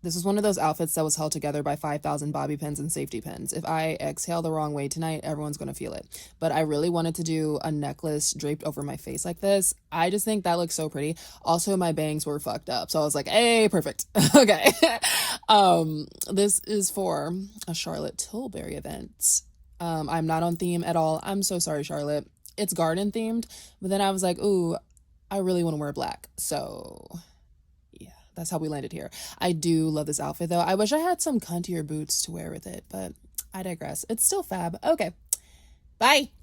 This is one of those outfits that was held together by 5,000 bobby pins and safety pins. If I exhale the wrong way tonight, everyone's going to feel it. But I really wanted to do a necklace draped over my face like this. I just think that looks so pretty. Also, my bangs were fucked up. So I was like, hey, perfect. Okay. This is for a Charlotte Tilbury event. I'm not on theme at all. I'm so sorry, Charlotte. It's garden themed. But then I was like, ooh, I really want to wear black. So yeah, that's how we landed here. I do love this outfit though. I wish I had some cuntier boots to wear with it, but I digress. It's still fab. Okay. Bye.